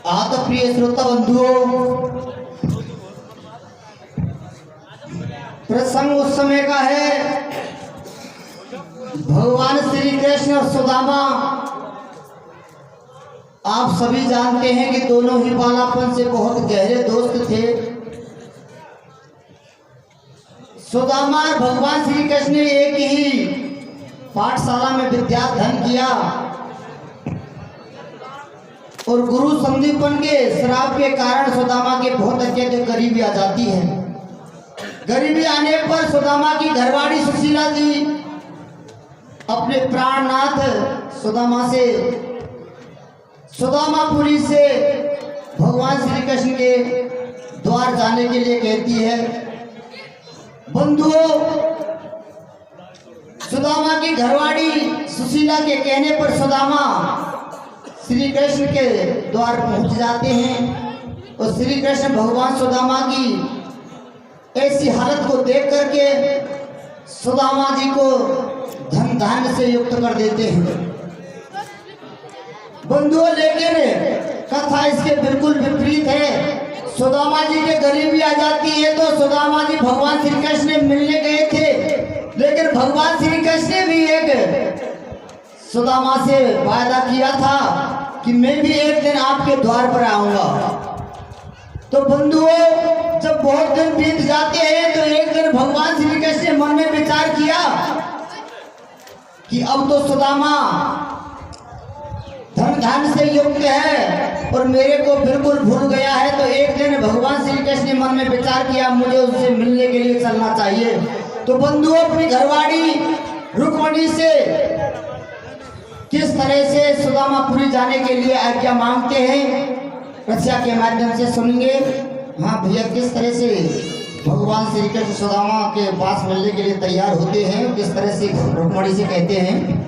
तो प्रिय श्रोता बंधुओं, प्रसंग उस समय का है। भगवान श्री कृष्ण और सुदामा, आप सभी जानते हैं कि दोनों ही बालापन से बहुत गहरे दोस्त थे। सुदामा और भगवान श्री कृष्ण ने एक ही पाठशाला में विद्याध्ययन किया और गुरु संदीपन के श्राप के कारण सुदामा के बहुत अत्यधिक गरीबी आ जाती है। गरीबी आने पर सुदामा की घरवाड़ी सुशीला जी अपने प्राणनाथ सुदामापुरी से भगवान श्री कृष्ण के द्वार जाने के लिए कहती है। बंधुओं, सुदामा की घरवाड़ी सुशीला के कहने पर सुदामा श्री कृष्ण के द्वार पहुंच जाते हैं और श्री कृष्ण भगवान सुदामा की ऐसी हालत को देख करके सुदामा जी को धन धान्य से युक्त कर देते हैं। बंधुओं, लेकिन कथा इसके बिल्कुल विपरीत है। सुदामा जी के गरीबी आ जाती है तो सुदामा जी भगवान श्री कृष्ण से मिलने गए थे, लेकिन भगवान श्री कृष्ण ने भी एक सुदामा से वायदा किया था कि मैं भी एक दिन आपके द्वार पर आऊंगा। तो बंधुओं, जब बहुत दिन बीत जाते हैं तो एक दिन भगवान श्री कृष्ण ने मन में विचार किया कि अब तो सुदामा धन धान्य से युक्त है और मेरे को बिल्कुल भूल गया है। तो एक दिन भगवान श्री कृष्ण ने मन में विचार किया मुझे उससे मिलने के लिए चलना चाहिए। तो बंधुओं, अपनी घरवाड़ी रुक्मणी से किस तरह से सुदामापुरी जाने के लिए आज्ञा मांगते हैं, रक्षा के माध्यम से सुनेंगे। हाँ भैया, किस तरह से भगवान श्री कृष्ण सुदामा के पास मिलने के लिए तैयार होते हैं, किस तरह से रुक्मणी से कहते हैं।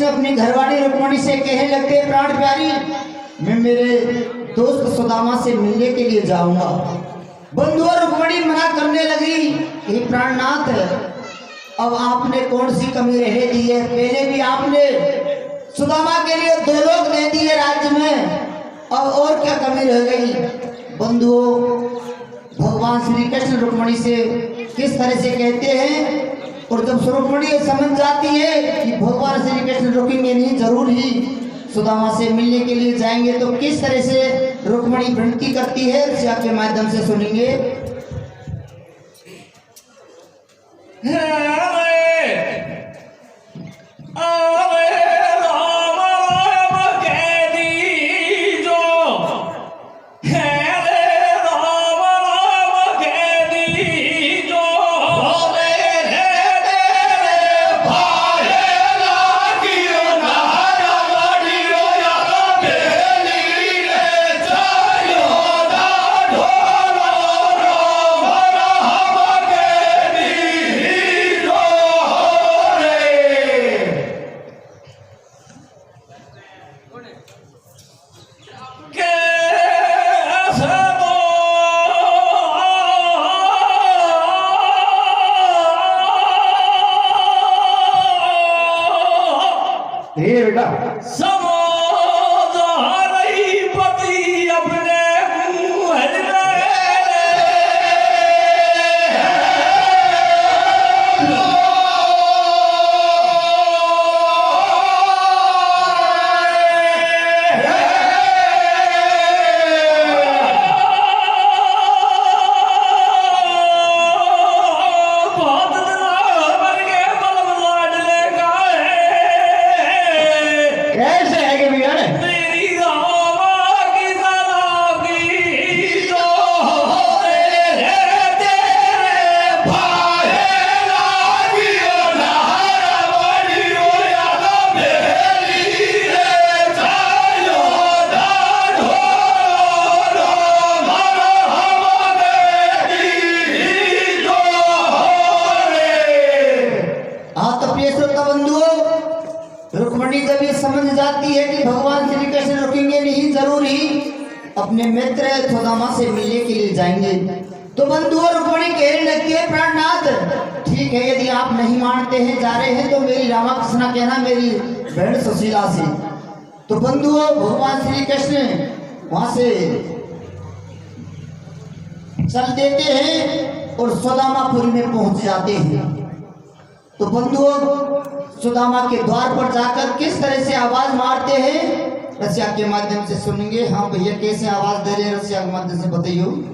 कृष्ण अपनी घरवाली रुक्मणी से कहने लगते, प्राण प्यारी मैं मेरे दोस्त सुदामा से मिलने के लिए जाऊंगा। बंधु और रुक्मणी मना करने लगी, हे प्राणनाथ अब आपने कौन सी कमी रहने दी है? पहले भी आपने सुदामा के लिए 2 लोग दे दिए राज्य में, अब और क्या कमी रह गई? बंधुओं, भगवान श्री कृष्ण रुक्मणी से किस तरह से कहते हैं, और जब रुक्मणी समझ जाती है कि भगवान श्री कृष्ण रुकेंगे नहीं, जरूर ही सुदामा से मिलने के लिए जाएंगे, तो किस तरह से रुक्मणी विनती करती है ऋषिया के माध्यम से सुनेंगे। अपने मित्र सुदामा से मिलने के लिए जाएंगे। तो बंधु और रुक्मणी कहने लगती है, प्राणनाथ ठीक है, यदि आप नहीं मानते हैं जा रहे हैं तो मेरी रामाकृष्णा कहना मेरी बहन सुशीला से। तो बंधुओं, भगवान श्री कृष्ण वहां से चल देते हैं और सुदामापुरी में पहुंच जाते हैं। तो बंधुओं, सुदामा के द्वार पर जाकर किस तरह से आवाज मारते हैं रसिया के माध्यम से सुनेंगे। हाँ भैया, कैसे आवाज दे रहे हैं रसिया के माध्यम से बताइए।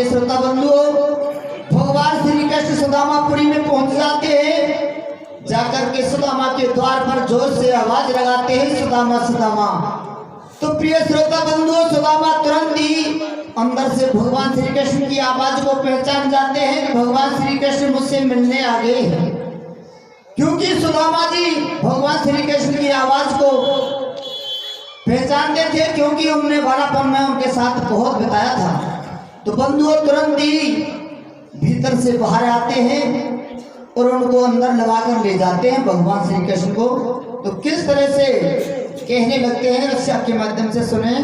श्रोता बंधुओं, भगवान श्री कृष्ण सुदामापुरी में पहुंच जाते हैं। जाकर के सुदामा के द्वार पर जोर से आवाज लगाते हैं, सुदामा सुदामा। तो प्रिय श्रोता बंधुओं, सुदामा तुरंत ही अंदर से भगवान श्री कृष्ण की आवाज को पहचान जाते हैं कि भगवान श्री कृष्ण मुझसे मिलने आ गए हैं। क्योंकि सुदामा जी भगवान श्री कृष्ण की आवाज को पहचानते थे, क्योंकि हमने बालापन में उनके साथ बहुत बिताया था। तो बंधुओं, तुरंत ही भीतर से बाहर आते हैं और उनको अंदर लगाकर ले जाते हैं भगवान श्री कृष्ण को। तो किस तरह से कहने लगते हैं रक्षा के माध्यम से सुने।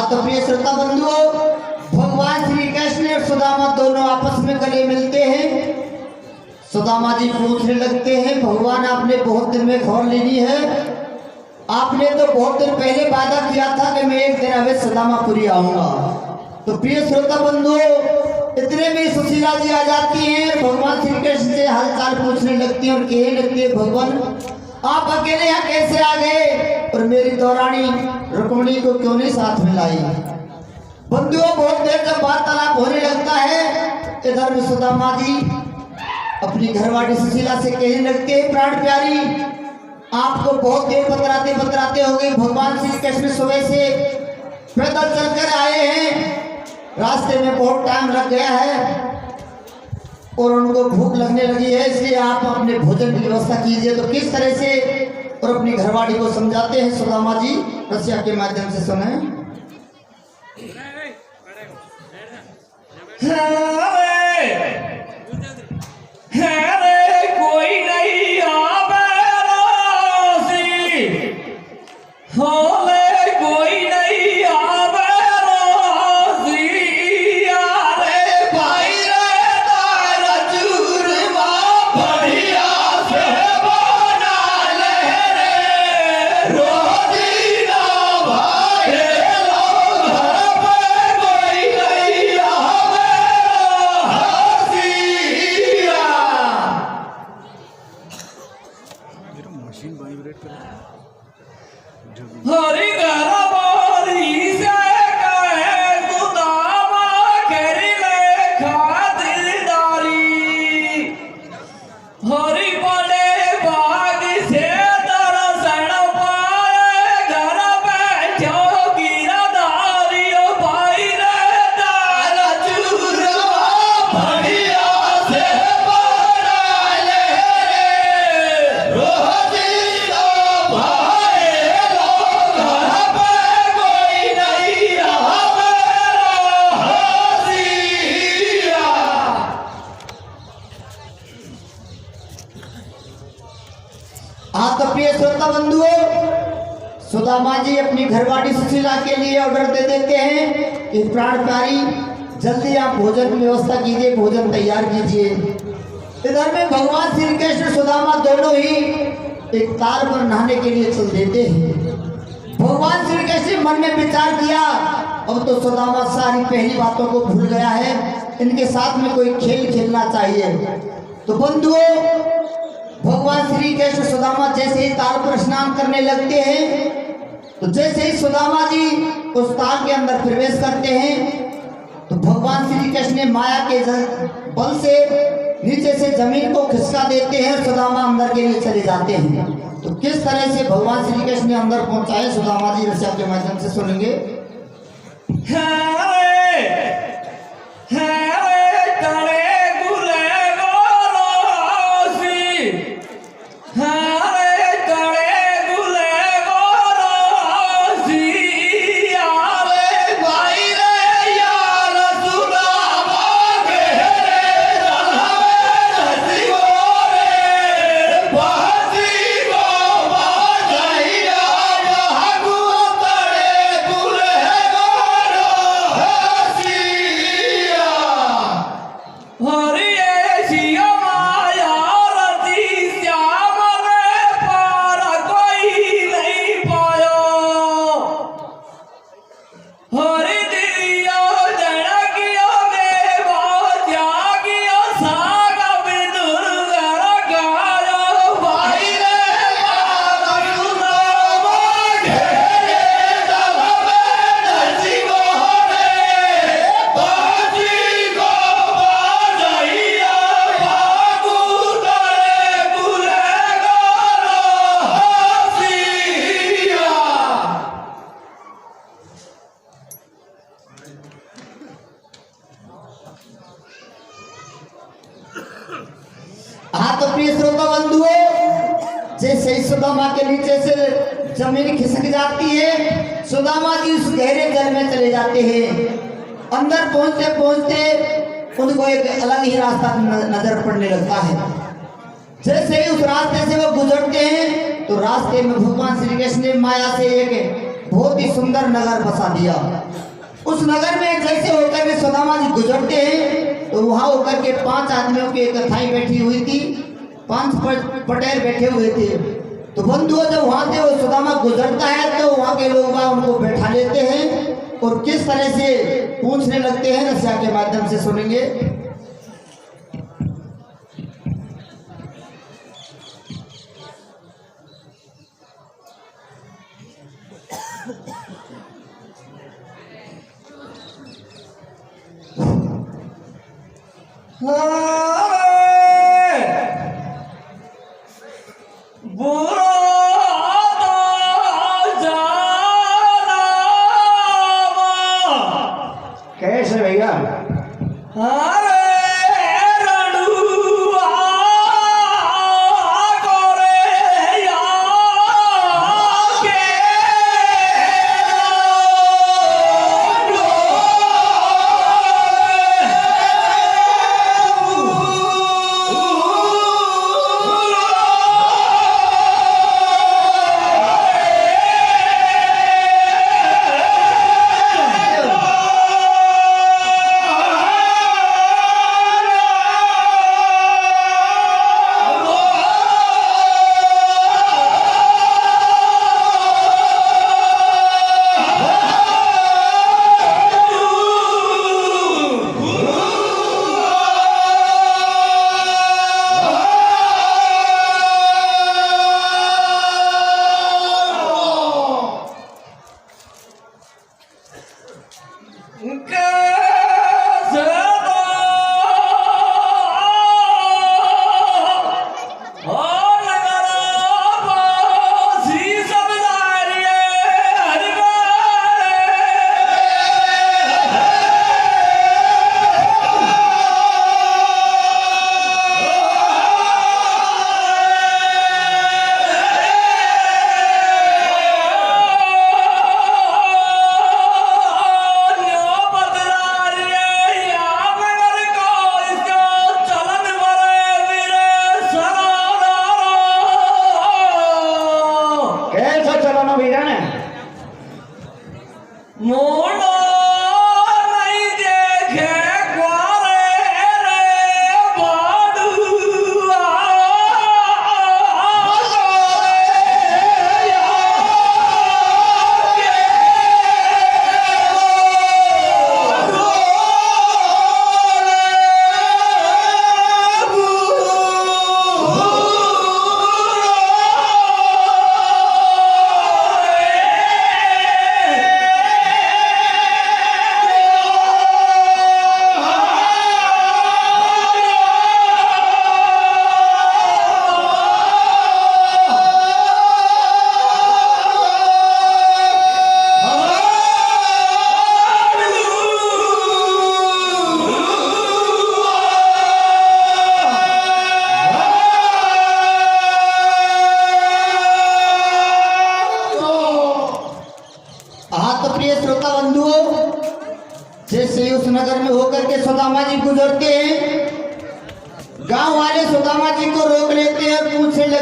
तो प्रिय श्रोता बंधुओं, भगवान श्री कृष्ण और सुदामा दोनों आपस में गले मिलते हैं। सुदामा जी पूछने लगते हैं, भगवान आपने बहुत दिन में खबर लेनी है, आपने तो बहुत दिन पहले वादा किया था कि मैं एक दिन अवश्य सुदामापुरी आऊंगा। तो प्रिय श्रोता बंधुओं, इतने में सुशीला जी आ जाती हैं, भगवान श्री कृष्ण से हालचाल पूछने लगती हैं और कहने लगती है, भगवान आप अकेले यहाँ कैसे आ गए और मेरी दौरानी रुक्मिणी को क्यों नहीं साथ में लाई। बंधुओं, बहुत देर जब वार्तालाप होने लगता है, इधर में सुदामा जी अपनी घरवाली सुशीला से कहने लगते हैं, प्राण प्यारी आपको बहुत देर बतराते बतराते हो गए, भगवान श्री कृष्ण सुबह से पैदल चलकर आए हैं, रास्ते में बहुत टाइम लग गया है और उनको भूख लगने लगी है, इसलिए आप अपने भोजन की व्यवस्था कीजिए। तो किस तरह से और अपनी घरवाली को समझाते हैं सुदामा जी, रसिया के माध्यम से सुने। कोई नहीं आवे कोई नहीं आवे हरी गरबारी से कहे सुदामा करी ले खातिरदारी, हरी बड़े बाग से दर्शन पाए घर प्रिय श्रोता बंधुओं, सुदामा जी अपनी घरवाली सुशीला के लिए ऑर्डर दे देते हैं कि प्राण प्यारी जल्दी आप भोजन की व्यवस्था कीजिए, भोजन तैयार कीजिए। इधर में भगवान श्री कृष्ण सुदामा दोनों ही एक ताल पर नहाने के लिए चल देते हैं। भगवान श्री कृष्ण मन में विचार किया, अब तो सुदामा सारी पहली बातों को भूल गया है, इनके साथ में कोई खेल खेलना चाहिए। तो बंधुओं, भगवान श्री कृष्ण सुदामा जैसे ही ताल पर स्नान करने लगते हैं, तो जैसे ही सुदामा जी उस ताल के अंदर प्रवेश करते हैं, तो भगवान श्री कृष्ण ने माया के बल से नीचे से जमीन को खिसका देते हैं, सुदामा अंदर के लिए चले जाते हैं। तो किस तरह से भगवान श्री कृष्ण ने अंदर पहुंचाए, सुदामा जी रसिया के माध्यम से सुनेंगे। हाँ तो प्रिय श्रोता बंधुओं, जैसे ही सुदामा के नीचे से जमीन खिसक जाती है, सुदामा जी उस गहरे जल में चले जाते हैं। अंदर पहुंचते पहुंचते उनको एक अलग ही रास्ता नजर पड़ने लगता है। जैसे ही उस रास्ते से वो गुजरते हैं, तो रास्ते में भगवान श्री कृष्ण ने माया से एक बहुत ही सुंदर नगर बसा दिया। उस नगर में जैसे होकर के सुदामा जी गुजरते हैं, तो वहां होकर के 5 आदमियों की एक कथाई बैठी हुई थी, 5 पटेल बैठे हुए थे। तो बंधुओं, जब वहां से वो सुदामा गुजरता है, तो वहां के लोग उनको बैठा लेते हैं और किस तरह से पूछने लगते हैं, रसिया के माध्यम से सुनेंगे। कैसे भैया?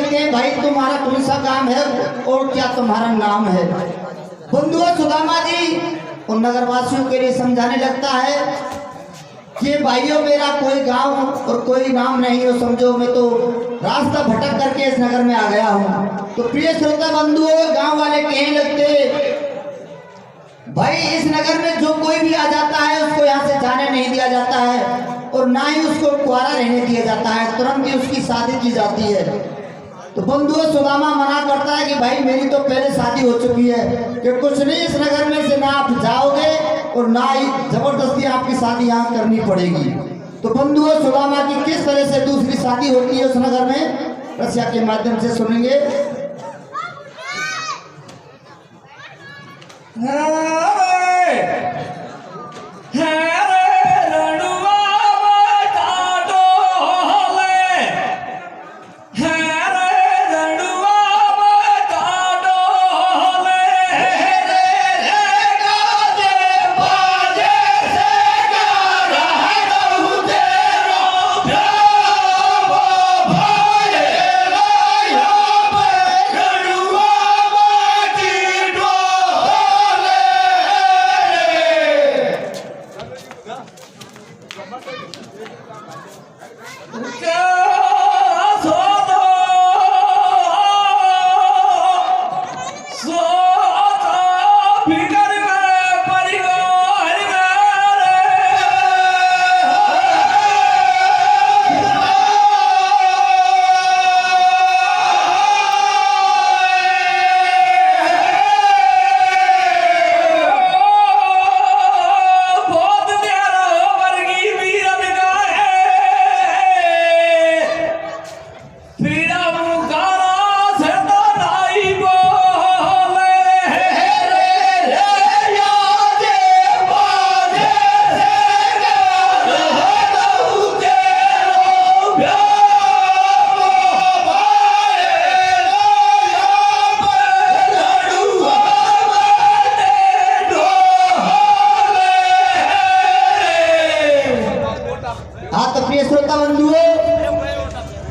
लगते हैं, भाई तुम्हारा कौन सा काम है और क्या तुम्हारा नाम है। बंधुओं, सुदामा जी उन नगरवासियों के लिए समझाने लगता है कि भाइयों मेरा कोई गांव और कोई नाम नहीं हो, समझो मैं तो रास्ता भटक करके इस नगर में आ गया हूँ। तो प्रिय श्रोता बंधुओं, गांव वाले कहने लगते भाई इस नगर में जो कोई भी आ जाता है उसको यहाँ से जाने नहीं दिया जाता है और ना ही उसको कुआरा रहने दिया जाता है, तुरंत ही उसकी शादी की जाती है। तो बंधुओं, सुदामा मना करता है कि भाई मेरी तो पहले शादी हो चुकी है कि कुछ नहीं, इस नगर में से ना आप जाओगे और ना ही जबरदस्ती आपकी शादी यहाँ करनी पड़ेगी। तो बंधुओं, सुदामा की किस तरह से दूसरी शादी होती है उस नगर में, रसिया के माध्यम से सुनेंगे।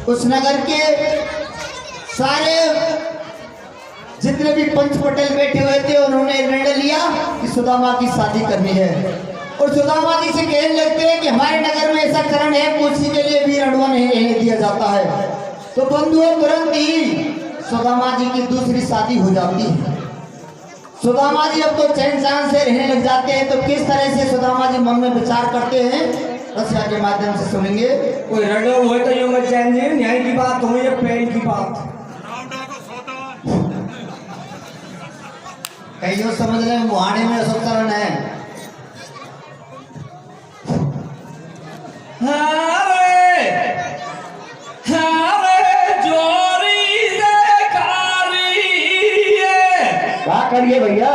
उस नगर के सारे जितने भी पंच पटेल बैठे हुए थे उन्होंने निर्णय लिया कि सुदामा की शादी करनी है और सुदामा जी से कहने लगते हैं कि हमारे नगर में ऐसा करण है, कुर्सी के लिए भी रणवा नहीं रहने दिया जाता है। तो बंधुओं, तुरंत ही सुदामा जी की दूसरी शादी हो जाती है। सुदामा जी अब तो चैन चांद से रहने लग जाते हैं। तो किस तरह से सुदामा जी मन में विचार करते हैं, रसिया के माध्यम से सुनेंगे। कोई रडो हो तो यूं मत चैन जी, न्याय की बात हो या पेन की बात, कईयों समझ रहे मुहाने में असुकरण है। क्या करिए भैया,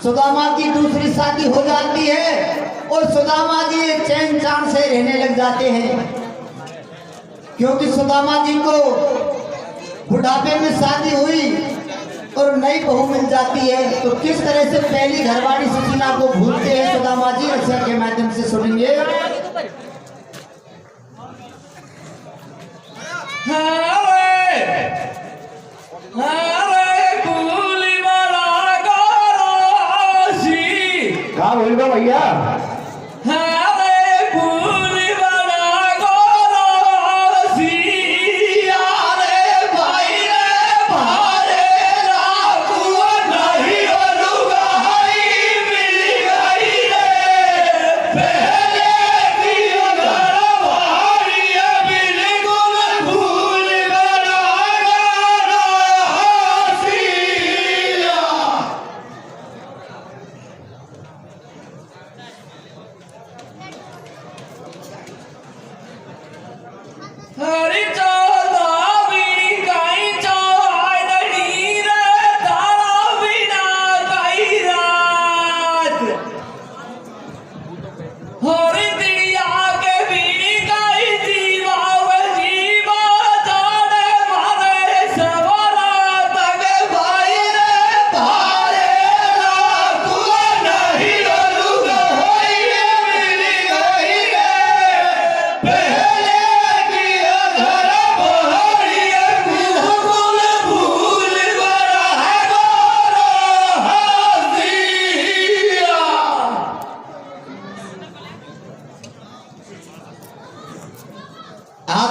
सुदामा की दूसरी शादी हो जाती है और सुदामा जी चैन चांद से रहने लग जाते हैं। क्योंकि सुदामा जी को बुढ़ापे में शादी हुई और नई बहू मिल जाती है, तो किस तरह से पहली घरवाली सुशीला को भूलते हैं सुदामा जी, रक्षा के माध्यम से सुनेंगे। क्या बोल रहे भैया?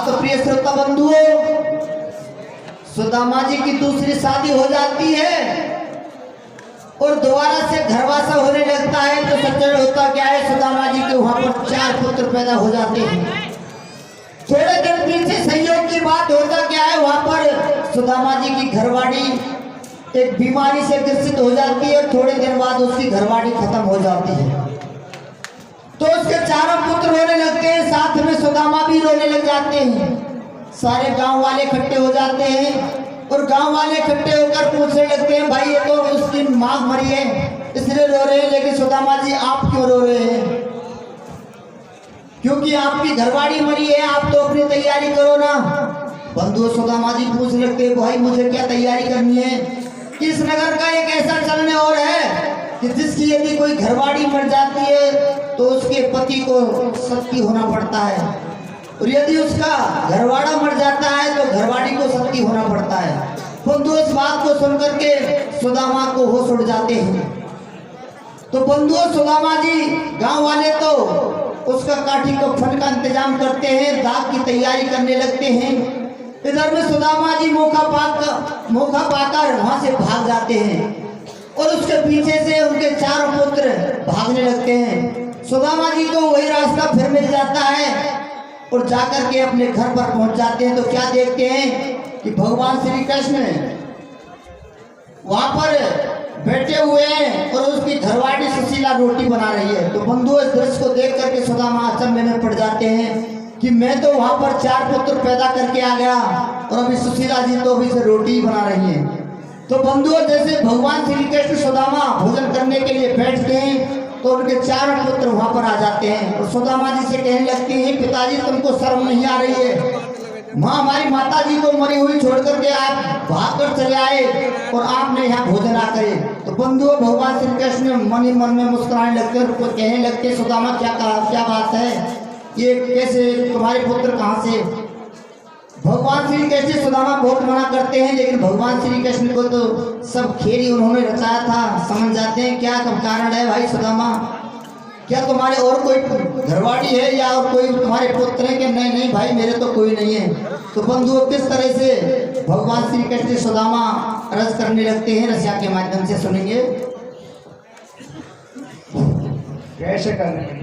प्रिय श्रोता बंधुओं, सुदामा जी की दूसरी शादी हो जाती है और दोबारा से घरवासा होने लगता है। तो सच्चर होता क्या है, सुदामा जी के वहां पर 4 पुत्र पैदा हो जाते हैं। थोड़े दिन पीछे संयोग की बात होता क्या है, वहां पर सुदामा जी की घरवाड़ी एक बीमारी से ग्रसित हो जाती है। थोड़े दिन बाद उसकी घरवाड़ी खत्म हो जाती है, तो उसके 4 पुत्र रोने लगते हैं, साथ में सुदामा भी रोने लग जाते हैं। सारे गांव वाले इकट्ठे हो जाते हैं और गांव वाले इकट्ठे होकर पूछने लगते हैं, भाई ये तो उस दिन माँ मरी है इसलिए रो रहे हैं, लेकिन सुदामा जी आप क्यों रो रहे हैं? क्योंकि आपकी घरवाड़ी मरी है, आप तो अपनी तैयारी करो ना। बंधु सुदामा जी पूछने लगते हैं, भाई मुझे क्या तैयारी करनी है? इस नगर का एक ऐसा चलने और है कि जिसकी यदि कोई घरवाड़ी मर जाती है तो उसके पति को सती होना पड़ता है, और यदि उसका घरवाड़ा मर जाता है तो घरवाड़ी को सती होना पड़ता है। बंधु इस बात को सुनकर के सुदामा को होश उड़ जाते हैं। तो बंधु सुदामा जी, गांव वाले तो उसका काठी कफन का इंतजाम करते हैं, दाग की तैयारी करने लगते हैं। इधर में सुदामा जी मौका पाकर वहां से भाग जाते हैं और उसके पीछे से उनके 4 पुत्र भागने लगते हैं। सुदामा जी को वही रास्ता फिर मिल जाता है और जाकर के अपने घर पर पहुंच जाते हैं। तो क्या देखते हैं कि भगवान श्री कृष्ण वहां पर बैठे हुए हैं और उसकी घरवाड़ी सुशीला रोटी बना रही है। तो बंधु इस दृश्य को देख करके सुदामा अचंभे में पड़ जाते हैं कि मैं तो वहां पर 4 पुत्र पैदा करके आ गया और अभी सुशीला जी तो अभी से रोटी ही बना रही है। तो बंधुओं, जैसे भगवान श्री कृष्ण सुदामा भोजन करने के लिए बैठते हैं तो उनके 4 पुत्र वहां पर आ जाते हैं और सुदामा जी से कहने लगते हैं, पिताजी तुमको शर्म नहीं आ रही है? हमारी माता जी को मरी हुई छोड़ करके आप भाग कर चले आए और आपने यहाँ भोजन आ करे। तो बंधुओं, भगवान श्री कृष्ण मन ही मन में मुस्कुराने लगते हैं, कहने लगते हैं, सुदामा क्या बात है, ये कैसे तुम्हारे पुत्र कहाँ से? भगवान श्री कृष्ण सुदामा बहुत मना करते हैं, लेकिन भगवान श्री कृष्ण को तो सब खेल ही उन्होंने रचाया था, समझ जाते हैं क्या कारण है भाई सुदामा, क्या तुम्हारे और कोई घरवाड़ी है या और कोई तुम्हारे पुत्र है? कि नहीं भाई मेरे तो कोई नहीं है। तो बंधुओं, किस तरह से भगवान श्री कृष्ण सुदामा रस करने लगते हैं, रसिया के माध्यम से सुनेंगे। कैसे करने?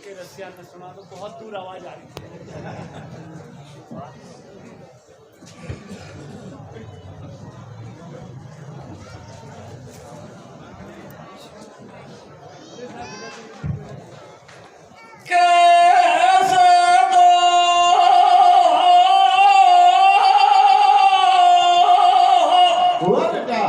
के रसिया ने सुना तो बहुत दूर आवाज आ रही थी। हुआ बेटा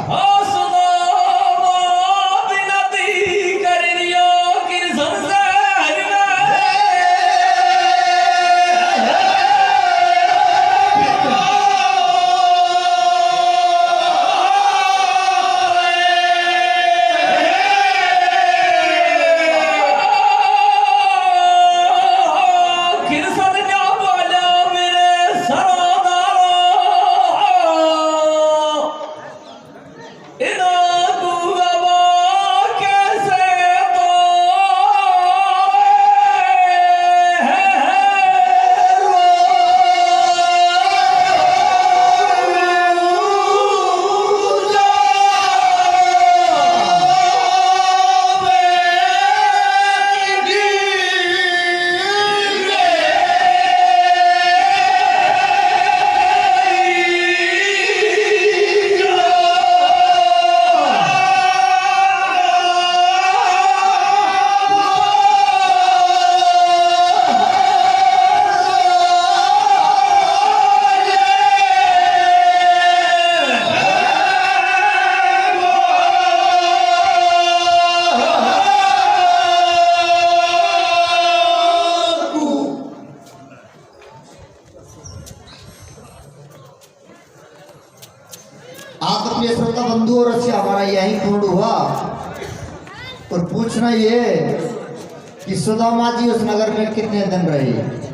आत्मीय श्रोता बंधु और रसिया हमारा यही पूर्ण हुआ। और पूछना ये कि सुदामा जी उस नगर में कितने दिन रहे।